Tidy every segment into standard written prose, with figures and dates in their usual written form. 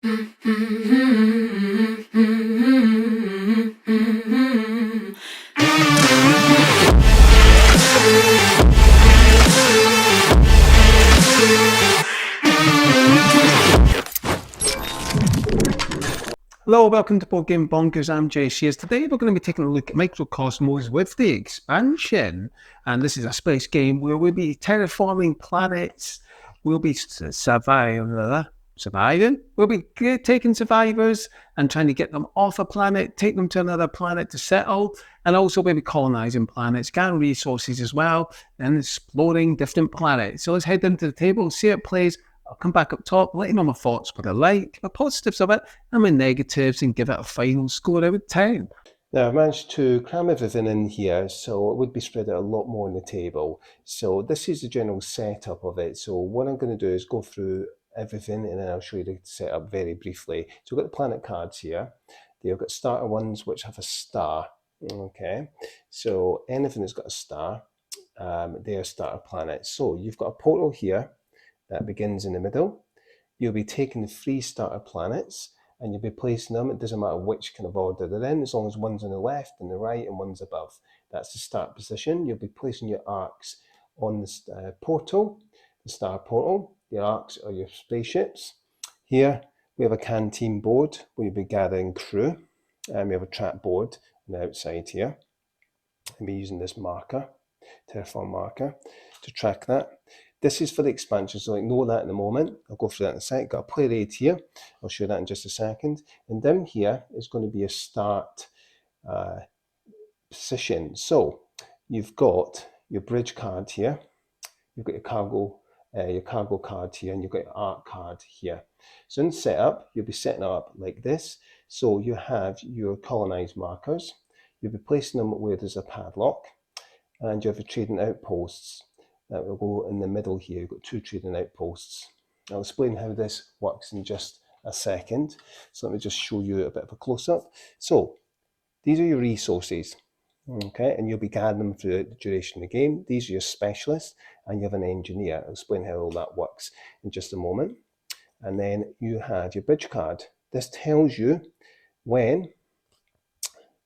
Hello, welcome to Board Game Bonkers. I'm JC. Today we're going to be taking a look at Microcosmos with the expansion, and this is a space game where we'll be terraforming planets. We'll be surviving. We'll be taking survivors and trying to get them off a planet, take them to another planet to settle, and also we'll be colonizing planets, gathering resources as well, and exploring different planets. So let's head into the table and see how it plays. I'll come back up top, let you know my thoughts, what I like, the positives of it, and my negatives, and give it a final score out of 10. Now I've managed to cram everything in here, so it would be spread out a lot more on the table. So this is the general setup of it. So what I'm going to do is go through everything and then I'll show you the setup very briefly. So we've got the planet cards here. They've got starter ones which have a star. Okay, so anything that's got a star, they're starter planets. So you've got a portal here that begins in the middle. You'll be taking the 3 starter planets and you'll be placing them. It doesn't matter which kind of order they're in, as long as one's on the left and the right and one's above. That's the start position. You'll be placing your arcs on the portal, the star portal. The arcs are your spaceships. Here we have a canteen board where you'll be gathering crew. We have a trap board on the outside here. I'll be using this marker, terraform marker, to track that. This is for the expansion, so ignore that in a moment. I'll go through that in a sec. Got a player aid here. I'll show that in just a second. And down here is going to be a start position. So you've got your bridge card here. You've got your cargo card here, and you've got your arc card here. So in setup, you'll be setting up like this. So you have your colonized markers. You'll be placing them where there's a padlock, and you have your trading outposts. That will go in the middle here. You've got 2 trading outposts. I'll explain how this works in just a second. So let me just show you a bit of a close-up. So these are your resources, okay, and you'll be gathering them throughout the duration of the game. These are your specialists, and you have an engineer. I'll explain how all that works in just a moment. And then you have your bridge card. This tells you when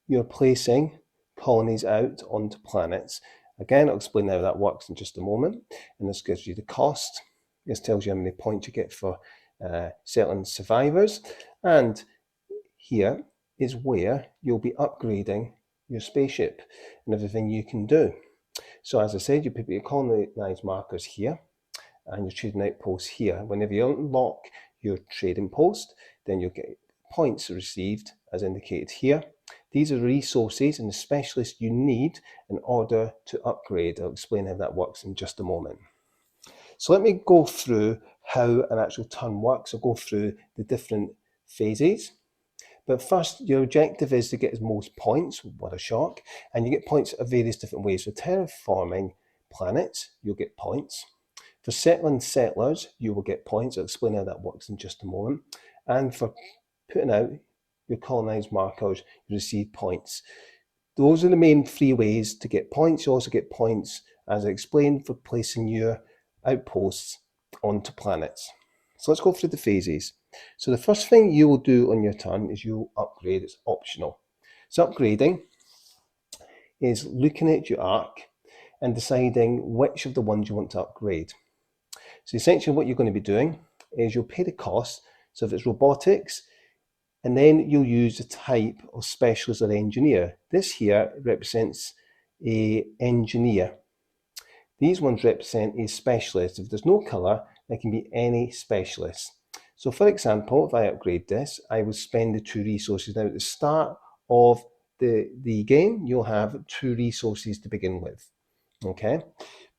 you're placing colonies out onto planets. Again, I'll explain how that works in just a moment. And this gives you the cost. This tells you how many points you get for settling survivors. And here is where you'll be upgrading your spaceship and everything you can do. So as I said, you put your colonized markers here and your trading outposts here. Whenever you unlock your trading post, then you'll get points received as indicated here. These are resources and the specialists you need in order to upgrade. I'll explain how that works in just a moment. So let me go through how an actual turn works. I'll go through the different phases. But first, your objective is to get as most points, what a shock, and you get points of various different ways. For terraforming planets, you'll get points. For settling settlers, you will get points. I'll explain how that works in just a moment. And for putting out your colonized markers, you receive points. Those are the main 3 ways to get points. You also get points, as I explained, for placing your outposts onto planets. So let's go through the phases. So the first thing you will do on your turn is you'll upgrade. It's optional. So upgrading is looking at your arc and deciding which of the ones you want to upgrade. So essentially what you're going to be doing is you'll pay the cost. So if it's robotics, and then you'll use the type of specialist or engineer. This here represents an engineer. These ones represent a specialist. If there's no colour, there can be any specialist. So for example, if I upgrade this, I will spend the 2 resources. Now at the start of the game, you'll have 2 resources to begin with. Okay.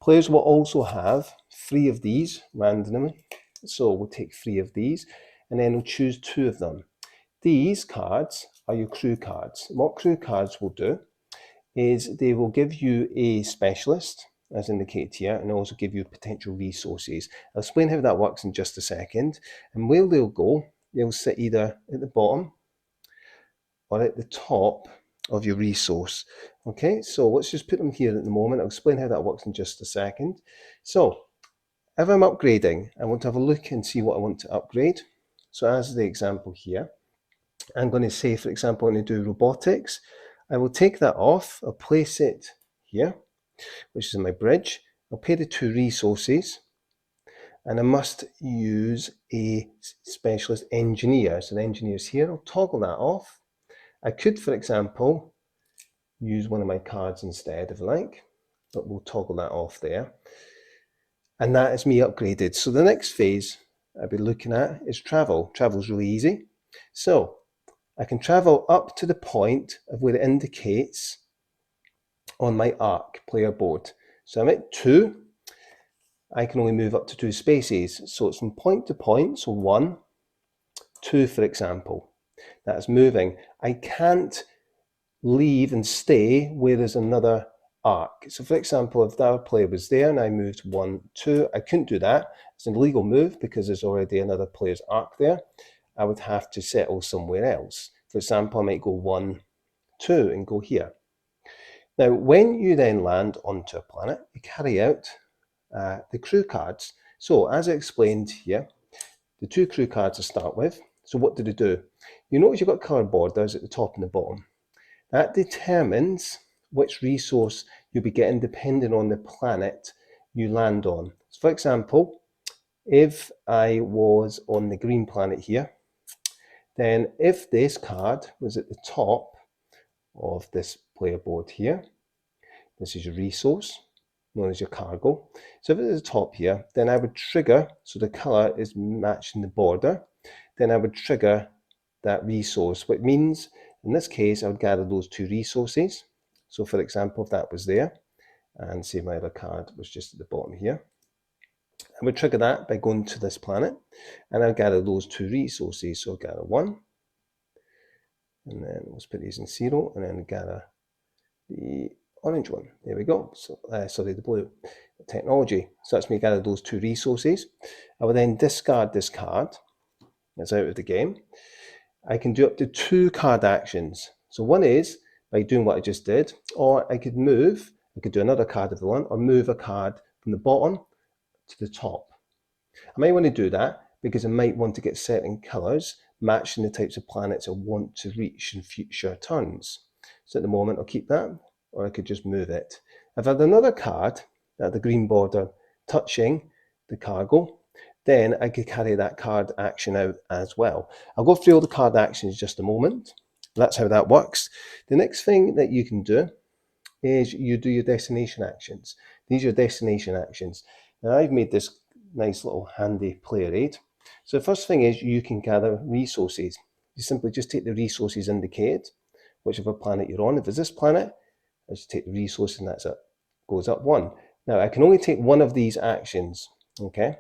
Players will also have 3 of these randomly. So we'll take 3 of these, and then we'll choose 2 of them. These cards are your crew cards. What crew cards will do is they will give you a specialist, as indicated here, and also give you potential resources. I'll explain how that works in just a second. And where they'll go, they'll sit either at the bottom or at the top of your resource. Okay, so let's just put them here at the moment. I'll explain how that works in just a second. So if I'm upgrading, I want to have a look and see what I want to upgrade. So as the example here, I'm going to say, for example, I'm going to do robotics. I will take that off, I'll place it here, which is in my bridge. I'll pay the 2 resources, and I must use a specialist engineer. So the engineer's here, I'll toggle that off. I could, for example, use one of my cards instead if I like, but we'll toggle that off there. And that is me upgraded. So the next phase I'll be looking at is travel. Travel is really easy. So I can travel up to the point of where it indicates on my arc player board. So I'm at 2. I can only move up to 2 spaces. So it's from point to point. So 1, 2, for example. That's moving. I can't leave and stay where there's another arc. So for example, if that player was there and I moved 1, 2, I couldn't do that. It's an illegal move because there's already another player's arc there. I would have to settle somewhere else. For example, I might go 1, 2 and go here. Now, when you then land onto a planet, you carry out the crew cards. So as I explained here, the 2 crew cards to start with. So what do they do? You notice you've got coloured borders at the top and the bottom. That determines which resource you'll be getting depending on the planet you land on. So for example, if I was on the green planet here, then if this card was at the top of this player board here, this is your resource, known as your cargo. So if it's at the top here, then I would trigger, so the colour is matching the border, then I would trigger that resource, which means in this case I would gather those 2 resources. So for example, if that was there, and say my other card was just at the bottom here, I would trigger that by going to this planet, and I'll gather those 2 resources. So I'll gather 1, and then let's put these in 0, and then gather the orange one. There we go. So sorry, the blue technology. So that's me gather those 2 resources. I will then discard this card. It's out of the game. I can do up to 2 card actions. So one is by doing what I just did, or I could move. I could do another card if I want, or move a card from the bottom to the top. I might want to do that because I might want to get certain colours matching the types of planets I want to reach in future turns. So at the moment I'll keep that, or I could just move it. If I had another card at the green border touching the cargo, then I could carry that card action out as well. I'll go through all the card actions in just a moment. That's how that works. The next thing that you can do is you do your destination actions. These are your destination actions. Now I've made this nice little handy player aid. So the first thing is you can gather resources. You simply just take the resources indicated, whichever planet you're on. If it's this planet, I just take the resource and that's it. Goes up 1. Now I can only take one of these actions, okay?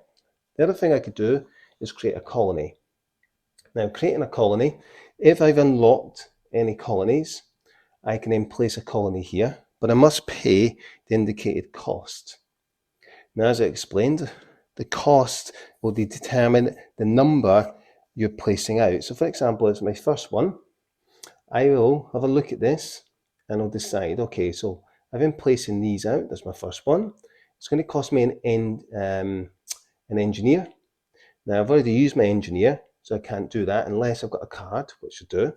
The other thing I could do is create a colony. Now creating a colony, if I've unlocked any colonies, I can then place a colony here, but I must pay the indicated cost. Now as I explained, the cost will determine the number you're placing out. So for example, it's my first one. I will have a look at this and I'll decide, okay, so I've been placing these out. That's my first one. It's going to cost me an engineer. Now I've already used my engineer, so I can't do that unless I've got a card, which I do,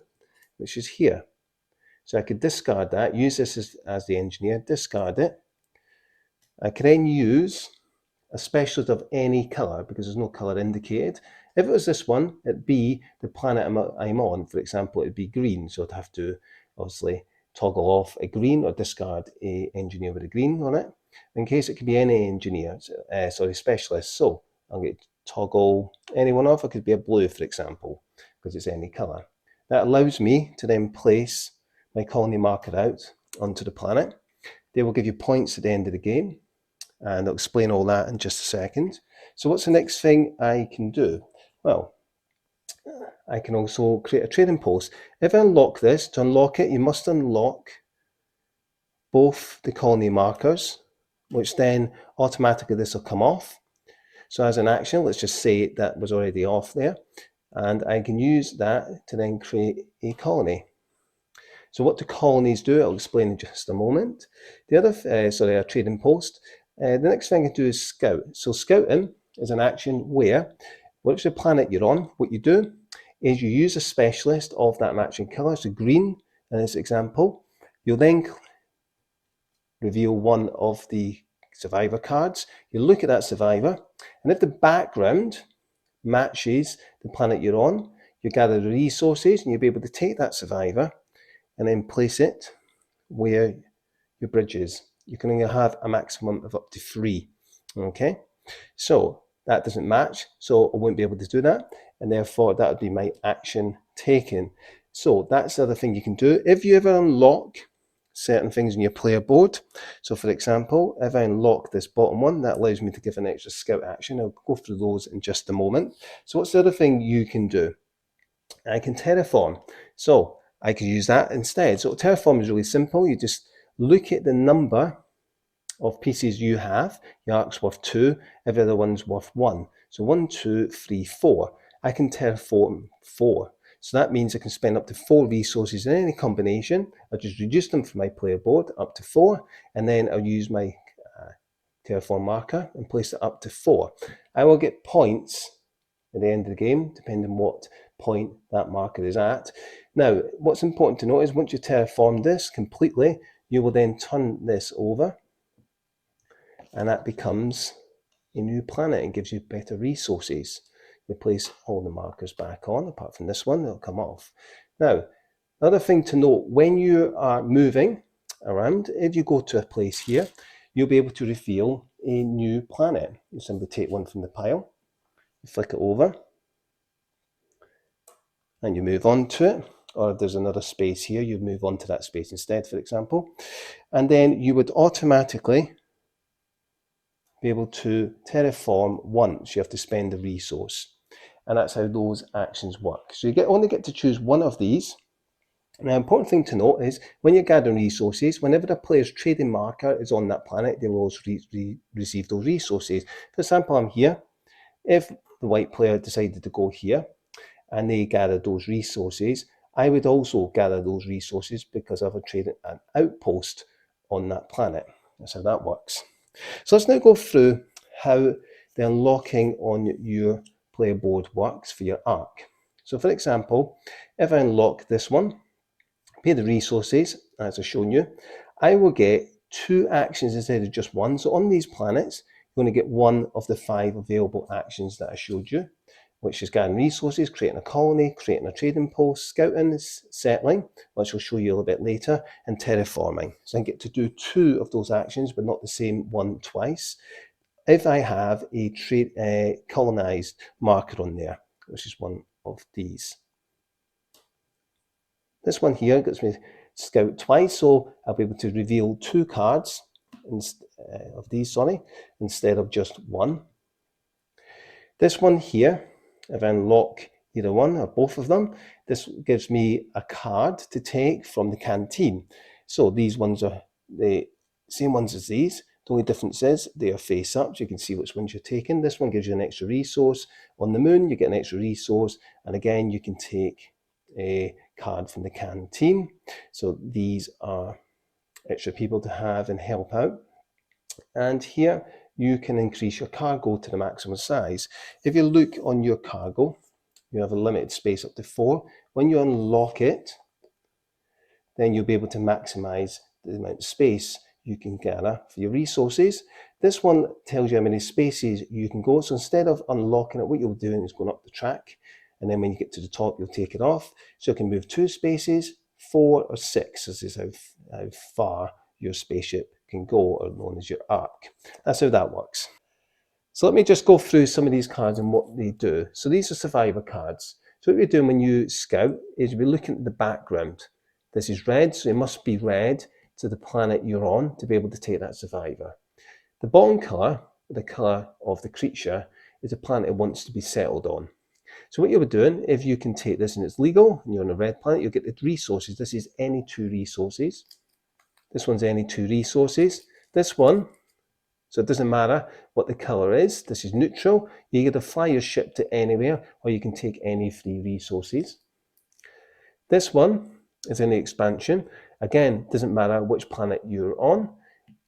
which is here. So I could discard that, use this as the engineer, discard it. I can then use a specialist of any colour because there's no colour indicated. If it was this one, it'd be the planet I'm on. For example, it'd be green, so I'd have to obviously toggle off a green or discard a engineer with a green on it. In case it could be any engineer, specialist. So I'm going to toggle anyone off. It could be a blue, for example, because it's any colour. That allows me to then place my colony marker out onto the planet. They will give you points at the end of the game, and I'll explain all that in just a second. So what's the next thing I can do? Well, I can also create a trading post. If I unlock this, to unlock it, you must unlock both the colony markers, which then automatically this will come off. So as an action, let's just say that was already off there, and I can use that to then create a colony. So what do colonies do? I'll explain in just a moment. The other, a trading post. The next thing I do is scout. So scouting is an action where, whichever planet you're on, what you do is you use a specialist of that matching colour, so green in this example. You'll then reveal one of the survivor cards. You look at that survivor, and if the background matches the planet you're on, you gather the resources and you'll be able to take that survivor and then place it where your bridge is. You can only have a maximum of up to 3. Okay, so that doesn't match, so I won't be able to do that, and therefore that would be my action taken. So that's the other thing you can do. If you ever unlock certain things on your player board, so for example, if I unlock this bottom one, that allows me to give an extra scout action. I'll go through those in just a moment. So what's the other thing you can do? I can terraform. So I could use that instead. So terraform is really simple. You just look at the number of pieces you have. Your ark's worth 2, every other one's worth 1. So 1, 2, 3, 4. I can terraform 4. So that means I can spend up to 4 resources in any combination. I'll just reduce them from my player board up to 4, and then I'll use my terraform marker and place it up to 4. I will get points at the end of the game, depending on what point that marker is at. Now, what's important to note is once you terraform this completely, you will then turn this over, and that becomes a new planet and gives you better resources. You place all the markers back on, apart from this one, they'll come off. Now, another thing to note, when you are moving around, if you go to a place here, you'll be able to reveal a new planet. You simply take one from the pile, you flick it over, and you move on to it. Or if there's another space here, you move on to that space instead, for example. And then you would automatically be able to terraform once. You have to spend the resource. And that's how those actions work. So you only get to choose one of these. Now, an important thing to note is when you're gathering resources, whenever the player's trading marker is on that planet, they will also receive those resources. For example, I'm here. If the white player decided to go here and they gathered those resources, I would also gather those resources because I've traded an outpost on that planet. That's how that works. So let's now go through how the unlocking on your player board works for your arc. So for example, if I unlock this one, pay the resources, as I've shown you, I will get 2 actions instead of just 1. So on these planets, you're going to get 1 of the 5 available actions that I showed you, which is gathering resources, creating a colony, creating a trading post, scouting, settling, which I'll show you a little bit later, and terraforming. So I get to do 2 of those actions, but not the same one twice, if I have a colonized marker on there, which is one of these. This one here gets me scout twice, so I'll be able to reveal 2 cards of these, instead of just 1. This one here, if I unlock either one or both of them, this gives me a card to take from the canteen. So these ones are the same ones as these. The only difference is they are face up, so you can see which ones you're taking. This one gives you an extra resource. On the moon, you get an extra resource, and again, you can take a card from the canteen. So these are extra people to have and help out. And here you can increase your cargo to the maximum size. If you look on your cargo, you have a limited space up to 4. When you unlock it, then you'll be able to maximize the amount of space you can gather for your resources. This one tells you how many spaces you can go. So instead of unlocking it, what you'll do is going up the track, and then when you get to the top, you'll take it off. So you can move 2 spaces, 4 or 6. This is how far your spaceship can go, or known as your arc. That's how that works. So let me just go through some of these cards and what they do. So these are survivor cards. So what you're doing when you scout is you're looking at the background. This is red, so it must be red to the planet you're on to be able to take that survivor. The bottom colour, the colour of the creature, is a planet it wants to be settled on. So what you'll be doing, if you can take this and it's legal, and you're on a red planet, you'll get the resources. This is any 2 resources. This one's any 2 resources. This one, so it doesn't matter what the colour is. This is neutral. You get to fly your ship to anywhere, or you can take any 3 resources. This one is any expansion. Again, doesn't matter which planet you're on.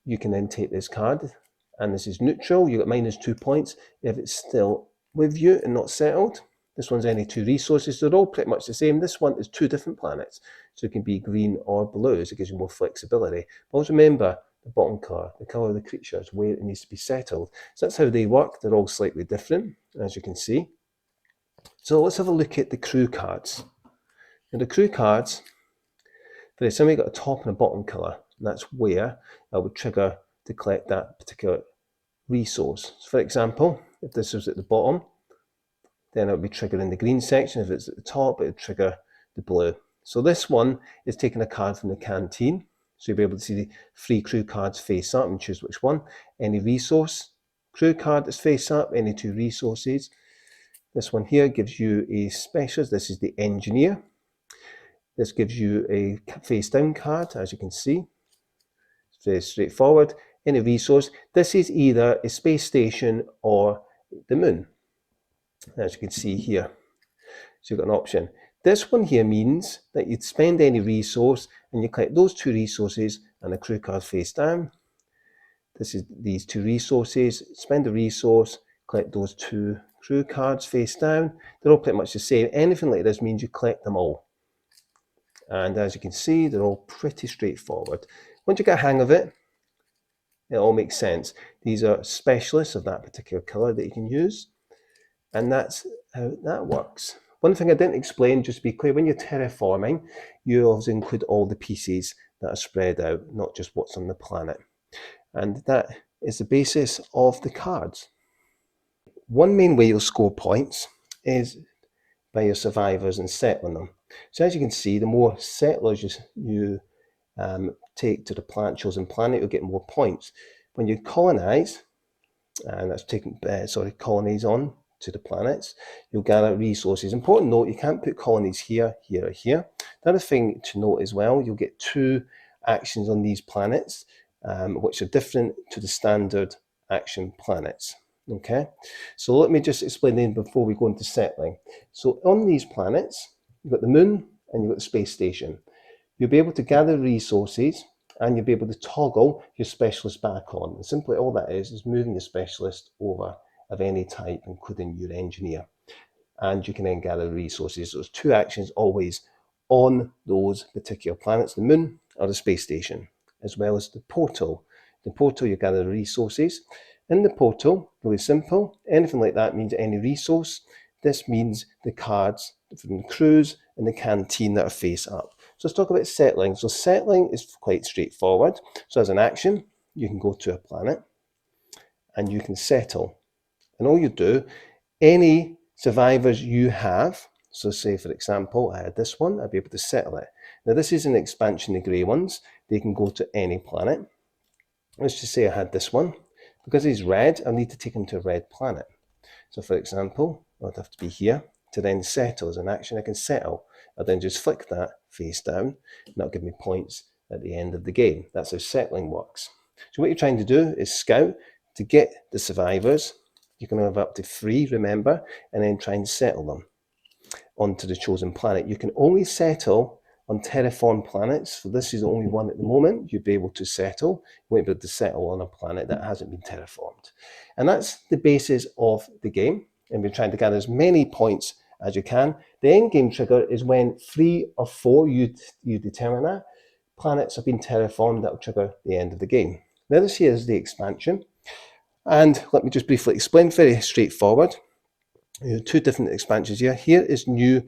You can then take this card, and this is neutral. You get -2 points if it's still with you and not settled. This one's any 2 resources. They're all pretty much the same. This one is 2 different planets, so it can be green or blue, so it gives you more flexibility. But always remember the bottom colour, the colour of the creatures, where it needs to be settled. So that's how they work. They're all slightly different, as you can see. So let's have a look at the crew cards. Now the crew cards, for example, you've got a top and a bottom colour, and that's where I would trigger to collect that particular resource. So for example, if this was at the bottom, then it would be triggering the green section. If it's at the top, it would trigger the blue. So this one is taking a card from the canteen. So you'll be able to see the 3 crew cards face up and choose which one. Any resource crew card that's face up, any 2 resources. This one here gives you a specialist. This is the engineer. This gives you a face down card, as you can see. It's very straightforward. Any resource. This is either a space station or the moon, as you can see here. So you've got an option. This one here means that you'd spend any resource and you collect those 2 resources and a crew card face down. This is these 2 resources. Spend a resource, collect those 2 crew cards face down. They're all pretty much the same. Anything like this means you collect them all. And as you can see, they're all pretty straightforward. Once you get a hang of it, it all makes sense. These are specialists of that particular colour that you can use. And that's how that works. One thing I didn't explain, just to be clear, when you're terraforming, you always include all the pieces that are spread out, not just what's on the planet. And that is the basis of the cards. One main way you'll score points is by your survivors and settling them. So as you can see, the more settlers you take to the chosen planet, you'll get more points. When you colonize, and that's taking colonies on to the planets, you'll gather resources. Important note, you can't put colonies here, here, or here. The other thing to note as well, you'll get 2 actions on these planets, which are different to the standard action planets. Okay, so let me just explain them before we go into settling. So on these planets, you've got the moon and you've got the space station. You'll be able to gather resources and you'll be able to toggle your specialist back on. And simply all that is moving your specialist over of any type, including your engineer. And you can then gather resources. So there's 2 actions always on those particular planets, the moon or the space station, as well as the portal. The portal, you gather resources. In the portal, really simple, anything like that means any resource. This means the cards from the crews and the canteen that are face up. So let's talk about settling. So settling is quite straightforward. So as an action, you can go to a planet and you can settle. And all you do, any survivors you have, so say for example, I had this one, I'd be able to settle it. Now this is an expansion, the grey ones, they can go to any planet. Let's just say I had this one. Because he's red, I need to take him to a red planet. So for example, I'd have to be here to then settle. As an action, I can settle. I'll then just flick that face down, and that'll give me points at the end of the game. That's how settling works. So what you're trying to do is scout to get the survivors. You can have up to 3, remember, and then try and settle them onto the chosen planet. You can only settle on terraform planets. So this is the only one at the moment you'd be able to settle. You won't be able to settle on a planet that hasn't been terraformed. And that's the basis of the game. And we're trying to gather as many points as you can. The end game trigger is when 3 or 4, you determine that, planets have been terraformed. That will trigger the end of the game. Now this here is the expansion. And let me just briefly explain, very straightforward. You have 2 different expansions here. Here is the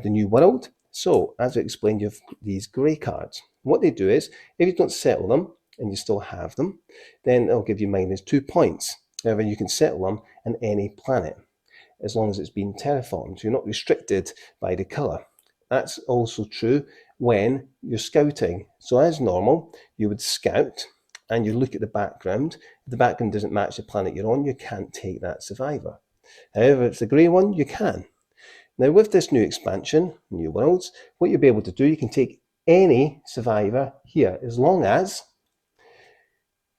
new world. So as I explained, you have these grey cards. What they do is, if you don't settle them and you still have them, then it'll give you -2 points. However, you can settle them on any planet as long as it's been terraformed. So you're not restricted by the colour. That's also true when you're scouting. So as normal, you would scout and you look at the background. If the background doesn't match the planet you're on, you can't take that survivor. However, if it's the grey one, you can. Now with this new expansion, New Worlds, what you'll be able to do, you can take any survivor here, as long as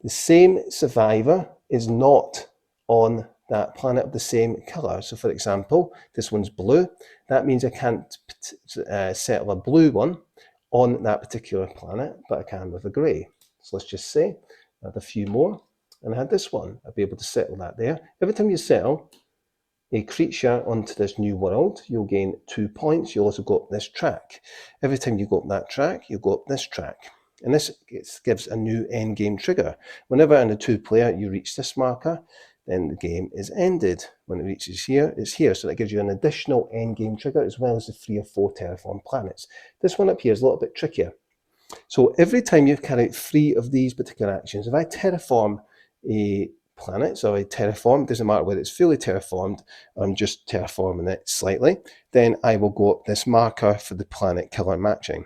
the same survivor is not on that planet of the same colour. So for example, this one's blue. That means I can't settle a blue one on that particular planet, but I can with a grey. So let's just say I had a few more, and I had this one. I'd be able to settle that there. Every time you settle, a creature onto this new world, you'll gain 2 points. You'll also go up this track. Every time you go up that track, you go up this track. And this gives a new end game trigger. Whenever in a 2-player you reach this marker, then the game is ended. When it reaches here, it's here. So that gives you an additional end game trigger as well as the 3 or 4 terraform planets. This one up here is a little bit trickier. So every time you carry out 3 of these particular actions, if I terraform a planet, so I terraform, doesn't matter whether it's fully terraformed or I'm just terraforming it slightly, then I will go up this marker for the planet color matching.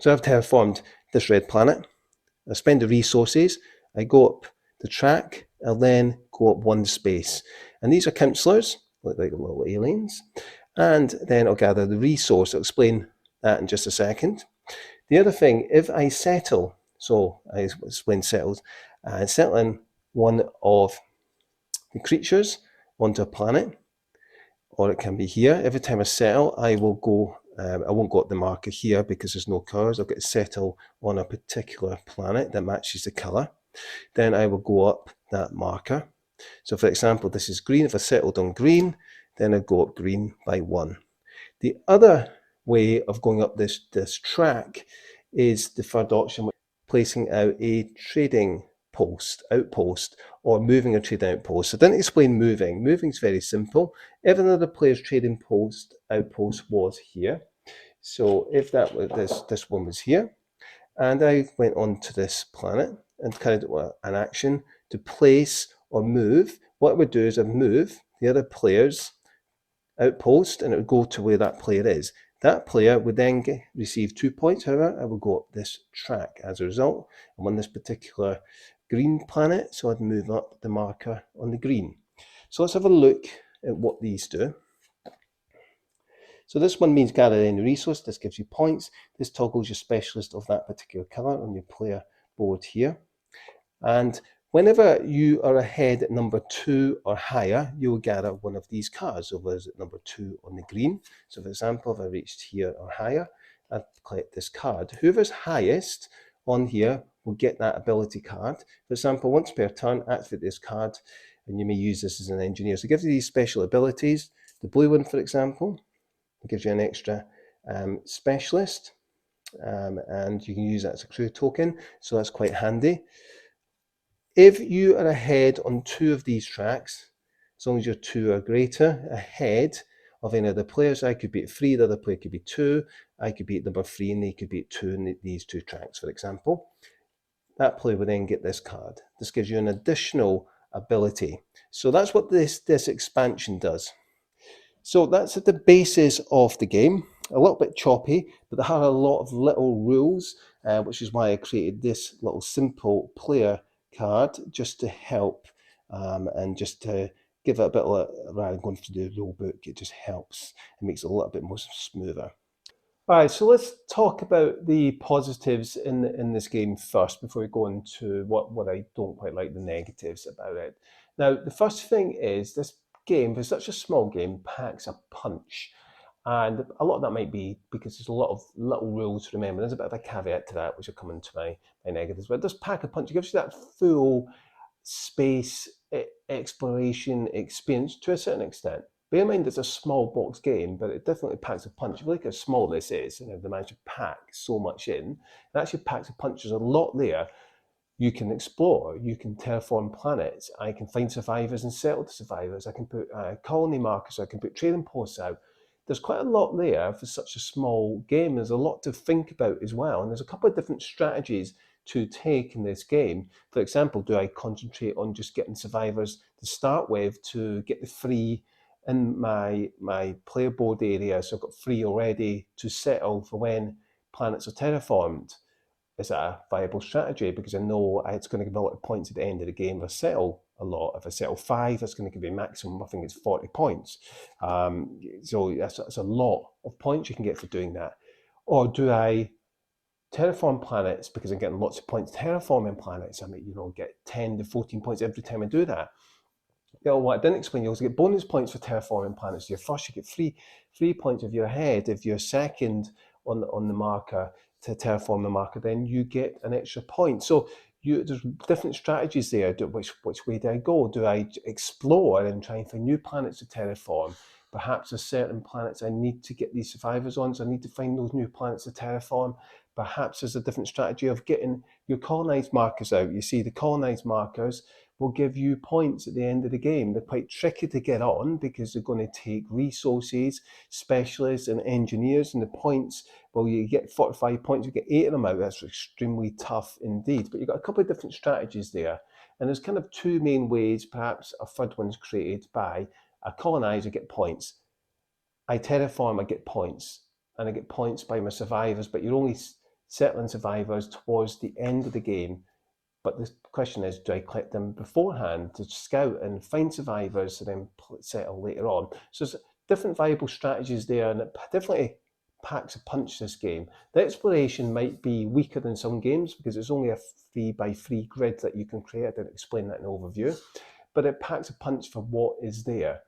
So I've terraformed this red planet, I spend the resources, I go up the track, I'll then go up 1 space. And these are councillors, look like little aliens, and then I'll gather the resource. I'll explain that in just a second. The other thing, if I settle, so I explained settled, settling one of the creatures onto a planet, or it can be here. Every time I settle, I will go, I won't go up the marker here because there's no colours. I'll get to settle on a particular planet that matches the colour. Then I will go up that marker. So for example, this is green. If I settled on green, then I go up green by 1. The other way of going up this track is the third option, placing out a trading outpost, or moving a trading outpost. So I didn't explain moving. Moving is very simple. If another player's trading outpost was here, so if that was this one was here, and I went on to this planet and carried out an action to place or move, what I would do is I'd move the other player's outpost and it would go to where that player is. That player would then receive 2 points. However, I will go up this track as a result. I'm on this particular green planet, so I'd move up the marker on the green. So let's have a look at what these do. So this one means gather any resource. This gives you points. This toggles your specialist of that particular colour on your player board here. And whenever you are ahead at number 2 or higher, you will gather one of these cards. So there's at number 2 on the green. So for example, if I reached here or higher, I'd collect this card. Whoever's highest on here will get that ability card. For example, once per turn, activate this card, and you may use this as an engineer. So it gives you these special abilities. The blue one, for example, gives you an extra specialist, and you can use that as a crew token. So that's quite handy. If you are ahead on 2 of these tracks, as long as your 2 are greater, ahead of any other players, I could be at 3, the other player could be 2, I could be at number 3, and they could be at 2 in these 2 tracks, for example. That player would then get this card. This gives you an additional ability. So that's what this expansion does. So that's at the basis of the game. A little bit choppy, but there are a lot of little rules, which is why I created this little simple player card just to help and just to give it a bit of, rather than going through the rule book, it just helps. It makes it a little bit more smoother. All right, so let's talk about the positives in this game first before we go into what I don't quite like, the negatives about it. Now, the first thing is this game, for such a small game, packs a punch. And a lot of that might be because there's a lot of little rules to remember. There's a bit of a caveat to that, which will come into my negatives. But it does pack a punch. It gives you that full space exploration experience to a certain extent. Bear in mind it's a small box game, but it definitely packs a punch. If you look how small this is, and they managed to pack so much in, it actually packs a punch. There's a lot there. You can explore, you can terraform planets, I can find survivors and settle the survivors, I can put colony markers, I can put trading posts out. There's quite a lot there for such a small game. There's a lot to think about as well, and there's a couple of different strategies to take in this game. For example, do I concentrate on just getting survivors to start with to get the free in my player board area, so I've got 3 already to settle for when planets are terraformed? Is that a viable strategy? Because I know it's going to give me a lot of points at the end of the game if I settle a lot. If I settle 5, that's going to give me a maximum, I think it's 40 points. So that's a lot of points you can get for doing that. Or do I terraform planets because I'm getting lots of points terraforming planets? I mean, get 10 to 14 points every time I do that. What I didn't explain, you also get bonus points for terraforming planets. You're first, you get 3 points if you're ahead. If you're second on the marker to terraform the marker, then you get an extra point. So there's different strategies there. Which way do I go? Do I explore and try and find new planets to terraform? Perhaps there's certain planets I need to get these survivors on, so I need to find those new planets to terraform. Perhaps there's a different strategy of getting your colonized markers out. You see, the colonized markers will give you points at the end of the game. They're quite tricky to get on because they're going to take resources, specialists and engineers, and the points, well, you get 45 points, you get 8 of them out. That's extremely tough indeed. But you've got a couple of different strategies there. And there's kind of two main ways, perhaps a third one's created by I colonize, I get points. I terraform, I get points. And I get points by my survivors, but you're only settling survivors towards the end of the game. But the question is, do I collect them beforehand to scout and find survivors and then settle later on? So there's different viable strategies there, and it definitely packs a punch, this game. The exploration might be weaker than some games because it's only a 3x3 grid that you can create. I didn't explain that in overview, but it packs a punch for what is there.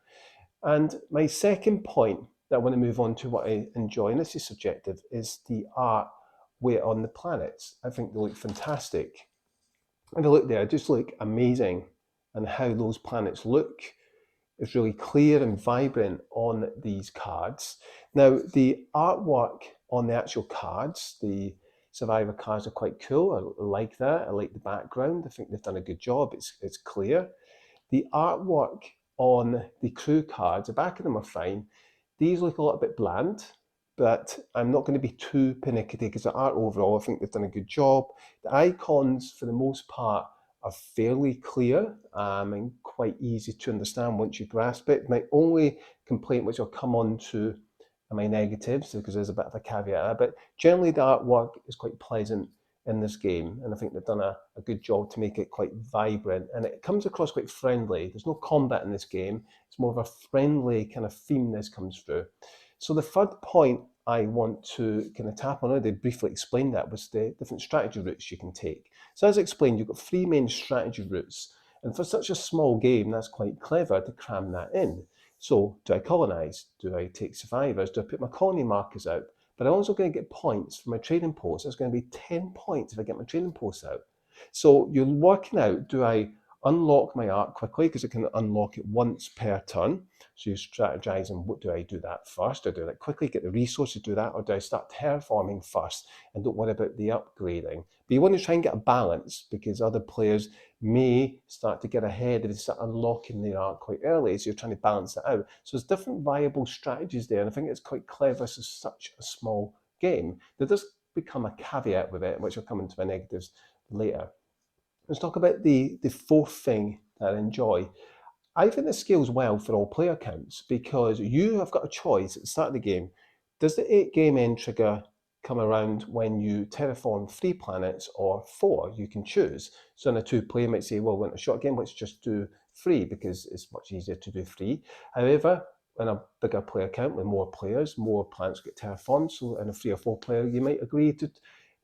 And my second point that I want to move on to, what I enjoy, and this is subjective, is the art way on the planets. I think they look fantastic. And they look there, just look amazing. And how those planets look is really clear and vibrant on these cards. Now, the artwork on the actual cards, the survivor cards, are quite cool. I like that. I like the background. I think they've done a good job. It's clear. The artwork on the crew cards, the back of them are fine. These look a little bit bland, but I'm not going to be too pernickety because the art overall, I think they've done a good job. The icons, for the most part, are fairly clear and quite easy to understand once you grasp it. My only complaint, which I'll come on to, are my negatives, because there's a bit of a caveat, but generally the artwork is quite pleasant in this game, and I think they've done a good job to make it quite vibrant, and it comes across quite friendly. There's no combat in this game. It's more of a friendly kind of theme this comes through. So the third point I want to kind of tap on, I already briefly explained that, was the different strategy routes you can take. So as explained, you've got 3 main strategy routes, and for such a small game, that's quite clever to cram that in. So do I colonize? Do I take survivors? Do I put my colony markers out? But I'm also going to get points for my trading posts. There's going to be 10 points if I get my trading posts out. So you're working out, do I unlock my art quickly, because I can unlock it once per turn? So you're strategizing, what do I do that first? Or do I like quickly get the resources to do that? Or do I start terraforming first and don't worry about the upgrading? But you want to try and get a balance, because other players may start to get ahead if they start unlocking their art quite early. So you're trying to balance that out. So there's different viable strategies there. And I think it's quite clever. This is such a small game. There does become a caveat with it, which I'll come into my negatives later. Let's talk about the fourth thing that I enjoy. I think this scales well for all player counts, because you have got a choice at the start of the game. Does the 8 game end trigger come around when you terraform 3 planets or 4? You can choose. So in a 2-player, you might say, well, we're in a short game, let's just do 3 because it's much easier to do 3. However, in a bigger player count with more players, more planets get terraformed. So in a 3 or 4 player, you might agree to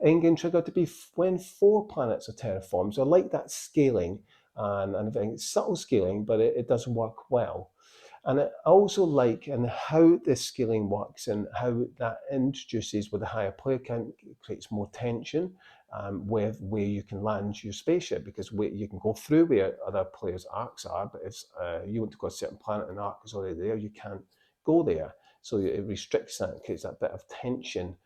endgame trigger to be when 4 planets are terraformed. So I like that scaling, and I think it's subtle scaling, but it does work well. And I also like and how this scaling works, and how that introduces, with a higher player count, it creates more tension with where you can land your spaceship, because you can go through where other players' arcs are, but if you want to go to a certain planet and an arc is already there, you can't go there. So it restricts that, creates that bit of tension.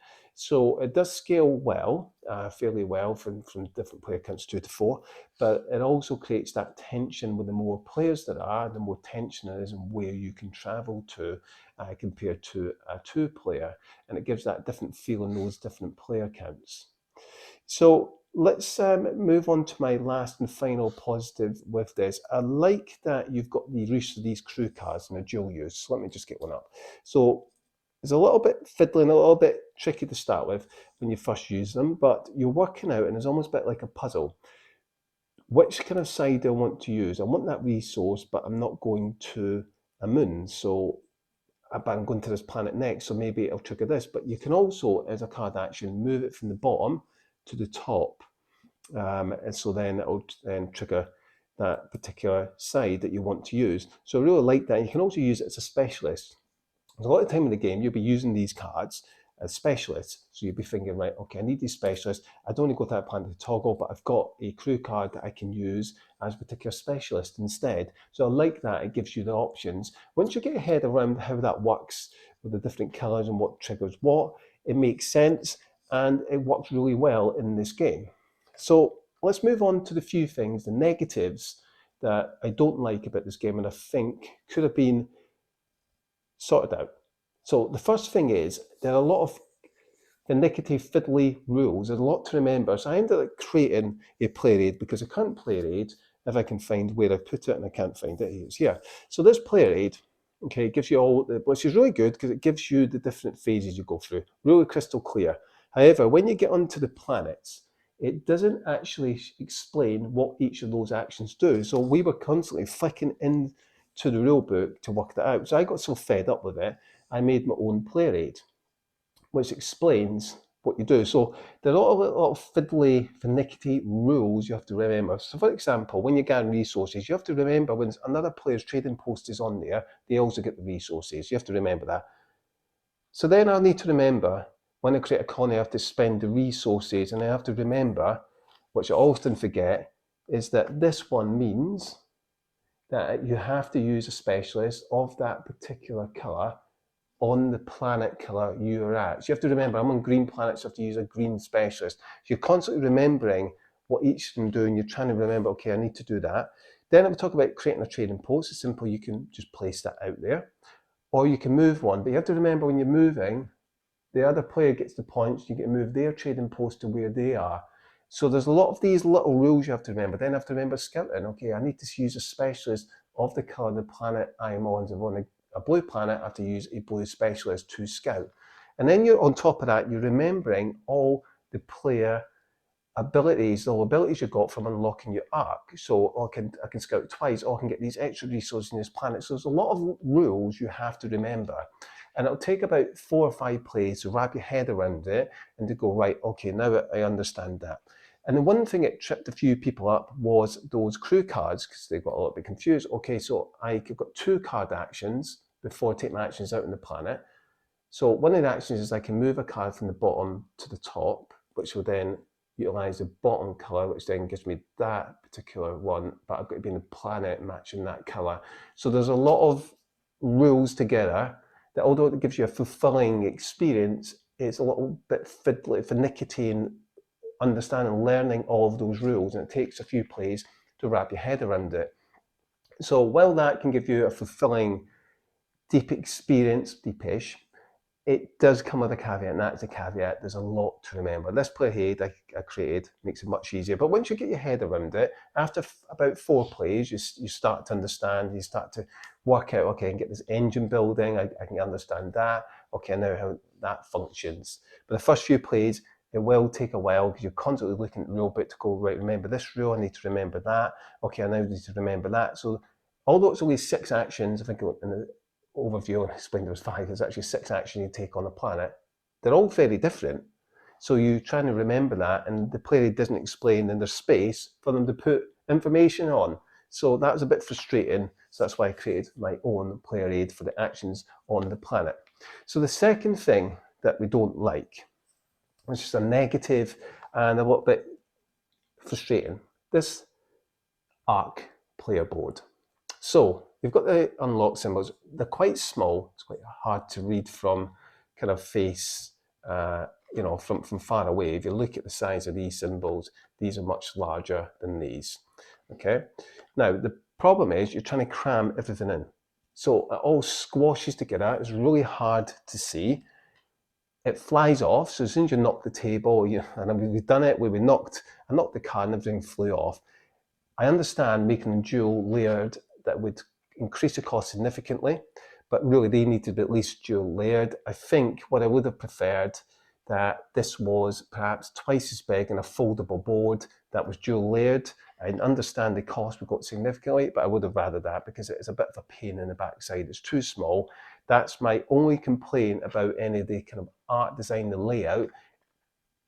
So it does scale well, fairly well, from different player counts 2 to 4, but it also creates that tension with the more players there are, the more tension there is in where you can travel to compared to a 2-player, and it gives that different feel in those different player counts. So let's move on to my last and final positive with this. I like that you've got the use of these crew cards in a dual use. So let me just get one up. So it's a little bit fiddling, a little bit tricky to start with when you first use them, but you're working out, and it's almost a bit like a puzzle. Which kind of side do I want to use? I want that resource, but I'm not going to a moon. So but I'm going to this planet next, so maybe it'll trigger this. But you can also, as a card action, move it from the bottom to the top. And so then it'll then trigger that particular side that you want to use. So I really like that. You can also use it as a specialist. There's a lot of time in the game you'll be using these cards, as specialists. So you'd be thinking, right, okay, I need these specialists. I don't want to go to that planet to toggle, but I've got a crew card that I can use as a particular specialist instead. So I like that, it gives you the options. Once you get your head around how that works with the different colours and what triggers what, it makes sense and it works really well in this game. So let's move on to the few things, the negatives that I don't like about this game and I think could have been sorted out. So the first thing is there are a lot of finicky, fiddly rules. There's a lot to remember. So I ended up creating a player aid because I can't player aid if I can find where I put it, and I can't find it. It's here. So this player aid, okay, gives you all, which is really good because it gives you the different phases you go through, really crystal clear. However, when you get onto the planets, it doesn't actually explain what each of those actions do. So we were constantly flicking into the rule book to work that out. So I got so fed up with it, I made my own player aid, which explains what you do. So there are a lot of fiddly, finicky rules you have to remember. So for example, when you gain resources, you have to remember when another player's trading post is on there, they also get the resources. You have to remember that. So then I need to remember when I create a colony, I have to spend the resources, and I have to remember, which I often forget, is that this one means that you have to use a specialist of that particular colour on the planet colour you're at. So you have to remember, I'm on green planets, so you have to use a green specialist. So you're constantly remembering what each of them do, and you're trying to remember, okay, I need to do that. Then I would talk about creating a trading post. It's simple, you can just place that out there. Or you can move one, but you have to remember when you're moving, the other player gets the points, you get to move their trading post to where they are. So there's a lot of these little rules you have to remember. Then I have to remember scouting. Okay, I need to use a specialist of the colour of the planet I'm on. So if I'm on a blue planet, I have to use a blue specialist to scout. And then you're on top of that, you're remembering all the player abilities, all abilities you got from unlocking your arc. So I can scout twice, or I can get these extra resources in this planet. So there's a lot of rules you have to remember. And it'll take about 4 or 5 plays to wrap your head around it and to go, right, okay, now I understand that. And the one thing that tripped a few people up was those crew cards, because they got a little bit confused. Okay, so I've got 2 card actions before I take my actions out on the planet. So one of the actions is I can move a card from the bottom to the top, which will then utilize the bottom color, which then gives me that particular one, but I've got to be in the planet matching that color. So there's a lot of rules together that, although it gives you a fulfilling experience, it's a little bit fiddly, finicky in understanding, learning all of those rules, and it takes a few plays to wrap your head around it. So while that can give you a fulfilling, deep experience, deepish, it does come with a caveat, and that's a caveat. There's a lot to remember. This player aid I created makes it much easier. But once you get your head around it, after about 4 plays, you start to understand, you start to work out, okay, I can get this engine building, I can understand that. Okay, I know how that functions. But the first few plays, it will take a while because you're constantly looking at the rule book to go, right, remember this rule, I need to remember that. Okay, I now need to remember that. So although it's only 6 actions, I think in the overview and explained there was 5, there's actually 6 actions you take on a planet. They're all very different. So you're trying to remember that, and the player doesn't explain, and there's space for them to put information on. So that was a bit frustrating. So that's why I created my own player aid for the actions on the planet. So the second thing that we don't like, which is a negative and a little bit frustrating, this arc player board. So you've got the unlock symbols. They're quite small. It's quite hard to read from kind of face, from far away. If you look at the size of these symbols, these are much larger than these. Okay. Now the problem is you're trying to cram everything in. So it all squashes together. It's really hard to see. It flies off. So as soon as you knock the table, and we've done it where I knocked the card and everything flew off. I understand making them dual layered, that would increase the cost significantly, but really they need to be at least dual layered. I think what I would have preferred that this was perhaps twice as big and a foldable board that was dual layered. I understand the cost would go up significantly, but I would have rather that because it is a bit of a pain in the backside. It's too small. That's my only complaint about any of the kind of art design, the layout,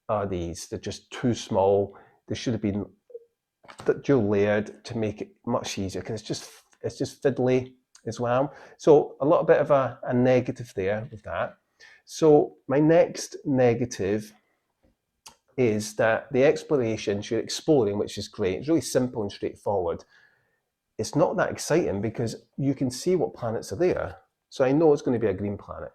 are these. They're just too small. They should have been dual layered to make it much easier, because it's just fiddly as well. So a little bit of a negative there with that. So my next negative is that the explorations you're exploring, which is great, it's really simple and straightforward. It's not that exciting because you can see what planets are there. So I know it's going to be a green planet.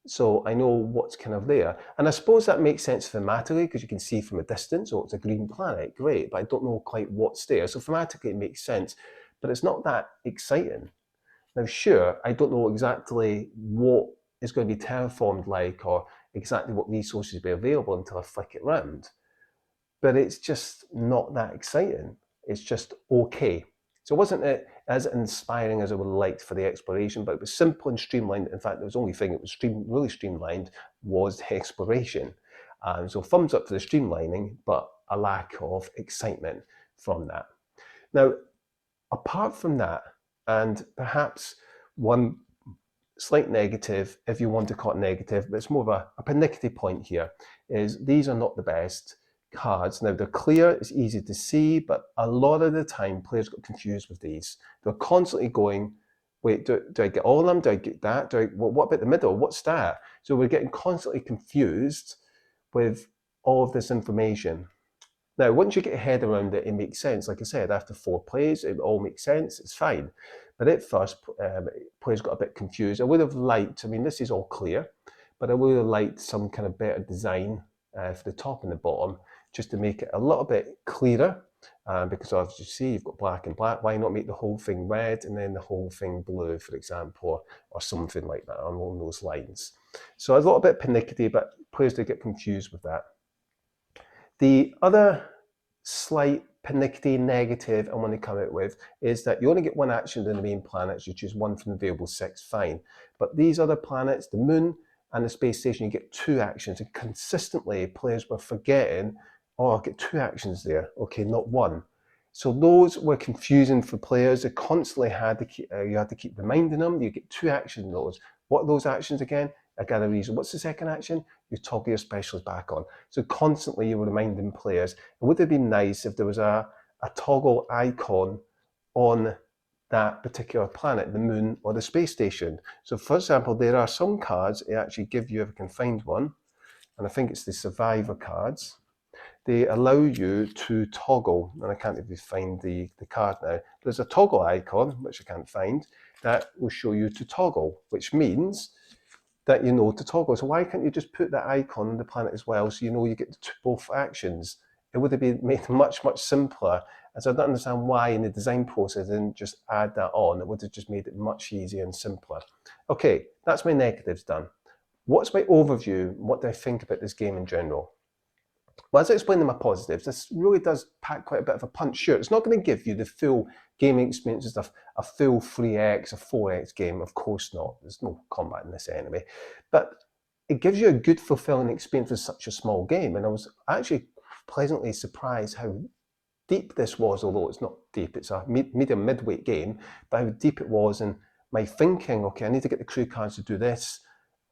So I know what's kind of there. And I suppose that makes sense thematically because you can see from a distance, oh, it's a green planet, great, but I don't know quite what's there. So thematically it makes sense, but it's not that exciting. Now, sure, I don't know exactly what is going to be terraformed like or exactly what resources will be available until I flick it round. But it's just not that exciting. It's just okay. So it wasn't as inspiring as I would have liked for the exploration, but it was simple and streamlined. In fact, the only thing that was really streamlined was the exploration. So thumbs up for the streamlining, but a lack of excitement from that. Now, apart from that, and perhaps one slight negative, if you want to call it negative, but it's more of a pernickety point here, is these are not the best cards. Now they're clear, it's easy to see, but a lot of the time players got confused with these. They're constantly going, wait, do I get all of them? Do I get that? What about the middle? What's that? So we're getting constantly confused with all of this information. Now, once you get your head around it, it makes sense. Like I said, after 4 plays, it all makes sense. It's fine. But at first, players got a bit confused. I would have liked, I mean, this is all clear, but I would have liked some kind of better design for the top and the bottom, just to make it a little bit clearer. Because as you see, you've got black and black. Why not make the whole thing red and then the whole thing blue, for example, or something like that along those lines? So a little bit pernickety, but players did get confused with that. The other slight pernickety negative I want to come out with is that you only get 1 action in the main planets. You choose 1 from the available 6, fine. But these other planets, the moon and the space station, you get 2 actions. And consistently, players were forgetting, oh, I get 2 actions there. Okay, not 1. So those were confusing for players. They constantly had to keep, you had to keep reminding them, you get 2 actions in those. What are those actions again? I got a reason. What's the second action? You toggle your specialist back on. So constantly you were reminding players. It would have been nice if there was a toggle icon on that particular planet, the moon or the space station. So for example, there are some cards that actually give you, if I can find one, and I think it's the survivor cards, they allow you to toggle, and I can't even find the card now. There's a toggle icon, which I can't find, that will show you to toggle, which means that you know to toggle. So why can't you just put that icon on the planet as well, so you know you get both actions? It would have been made much, much simpler. And so I don't understand why in the design process they didn't just add that on. It would have just made it much easier and simpler. Okay, that's my negatives done. What's my overview? What do I think about this game in general? Well, as I explained in my positives, this really does pack quite a bit of a punch. Sure, it's not going to give you the full gaming experience as a full 3x, a 4x game. Of course not. There's no combat in this anyway. But it gives you a good, fulfilling experience with such a small game. And I was actually pleasantly surprised how deep this was, although it's not deep. It's a medium midweight game, but how deep it was. And my thinking, okay, I need to get the crew cards to do this.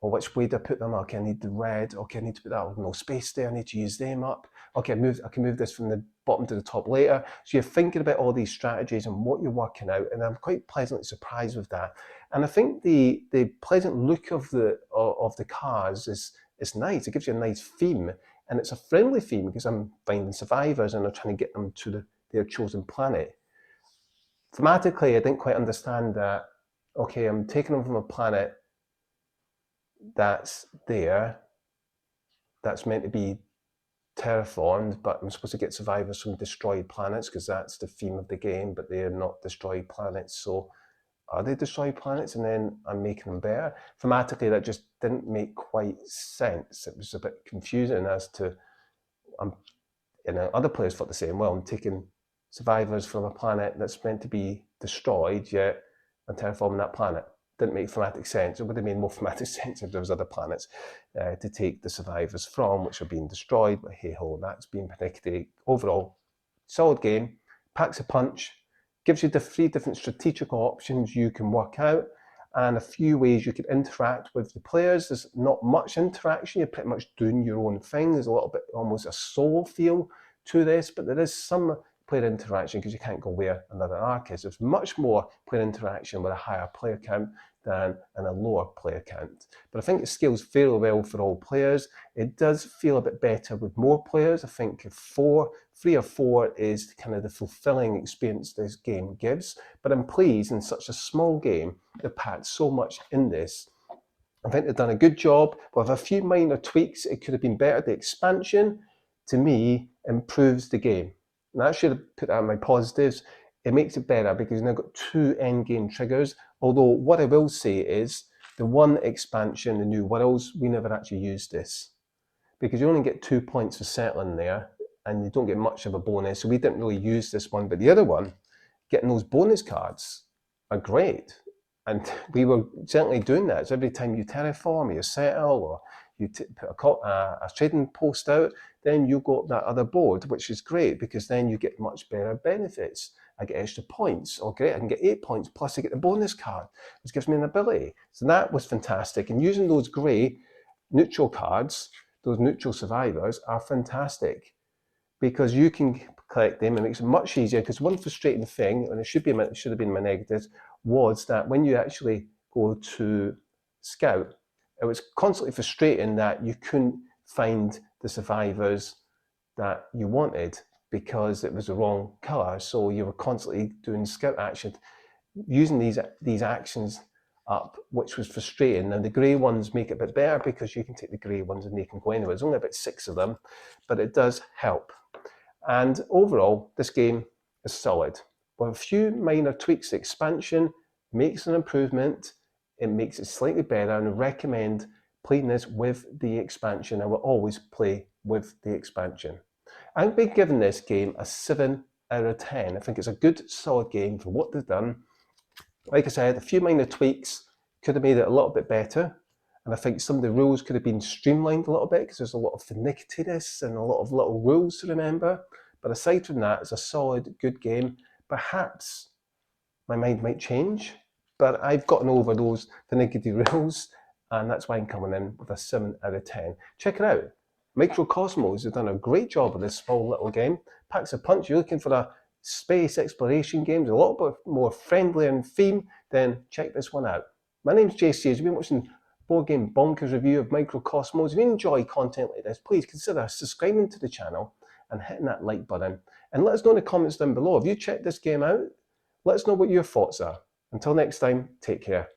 Or which way do I put them? Okay, I need the red. Okay, I need to put that. Oh, no space there. I need to use them up. Okay, I can move this from the bottom to the top later. So you're thinking about all these strategies and what you're working out, and I'm quite pleasantly surprised with that. And I think the pleasant look of the cards is nice. It gives you a nice theme, and it's a friendly theme because I'm finding survivors and I'm trying to get them to their chosen planet. Thematically, I didn't quite understand that. Okay, I'm taking them from a planet that's there, that's meant to be terraformed, but I'm supposed to get survivors from destroyed planets because that's the theme of the game, but they're not destroyed planets. So are they destroyed planets? And then I'm making them better. Thematically, that just didn't make quite sense. It was a bit confusing as to, other players thought the same. Well, I'm taking survivors from a planet that's meant to be destroyed, yet I'm terraforming that planet. Didn't make thematic sense. It would have made more thematic sense if there was other planets to take the survivors from, which are being destroyed. But hey ho, that's been pernickety. Overall, solid game, packs a punch, gives you the 3 different strategical options you can work out, and a few ways you can interact with the players. There's not much interaction. You're pretty much doing your own thing. There's a little bit almost a solo feel to this, but there is some player interaction because you can't go where another arc is. There's much more player interaction with a higher player count than in a lower player count. But I think it scales fairly well for all players. It does feel a bit better with more players. I think 3 or 4 is kind of the fulfilling experience this game gives. But I'm pleased in such a small game, they've packed so much in this. I think they've done a good job with a few minor tweaks. It could have been better. The expansion, to me, improves the game. And I should have put that in my positives. It makes it better because you've now got 2 end game triggers. Although what I will say is the one expansion, the new worlds, we never actually used this because you only get 2 points for settling there and you don't get much of a bonus. So we didn't really use this one. But the other one, getting those bonus cards are great. And we were certainly doing that. So every time you terraform, you settle, or you put a trading post out, then you got that other board, which is great because then you get much better benefits. I get extra points, or great, I can get 8 points, plus I get the bonus card, which gives me an ability. So that was fantastic. And using those grey neutral cards, those neutral survivors, are fantastic because you can collect them. It makes it much easier because one frustrating thing, and it should have been my negatives, was that when you actually go to scout, it was constantly frustrating that you couldn't find the survivors that you wanted because it was the wrong colour. So you were constantly doing scout action, using these actions up, which was frustrating. Now the grey ones make it a bit better because you can take the grey ones and they can go anywhere. There's only about 6 of them, but it does help. And overall, this game is solid. With a few minor tweaks, the expansion makes an improvement. It makes it slightly better, and I recommend playing this with the expansion. I will always play with the expansion. I've been giving this game a 7 out of 10. I think it's a good, solid game for what they've done. Like I said, a few minor tweaks could have made it a little bit better. And I think some of the rules could have been streamlined a little bit because there's a lot of finickiness and a lot of little rules to remember. But aside from that, it's a solid, good game. Perhaps my mind might change, but I've gotten over those finicky rules, and that's why I'm coming in with a 7 out of 10. Check it out. Microcosmos have done a great job with this small little game. Packs a punch. You're looking for a space exploration game, a lot bit more friendly in theme, then check this one out. My name's JC. You've been watching Board Game Bonkers review of Microcosmos. If you enjoy content like this, please consider subscribing to the channel and hitting that like button. And let us know in the comments down below. If you checked this game out, let us know what your thoughts are. Until next time, take care.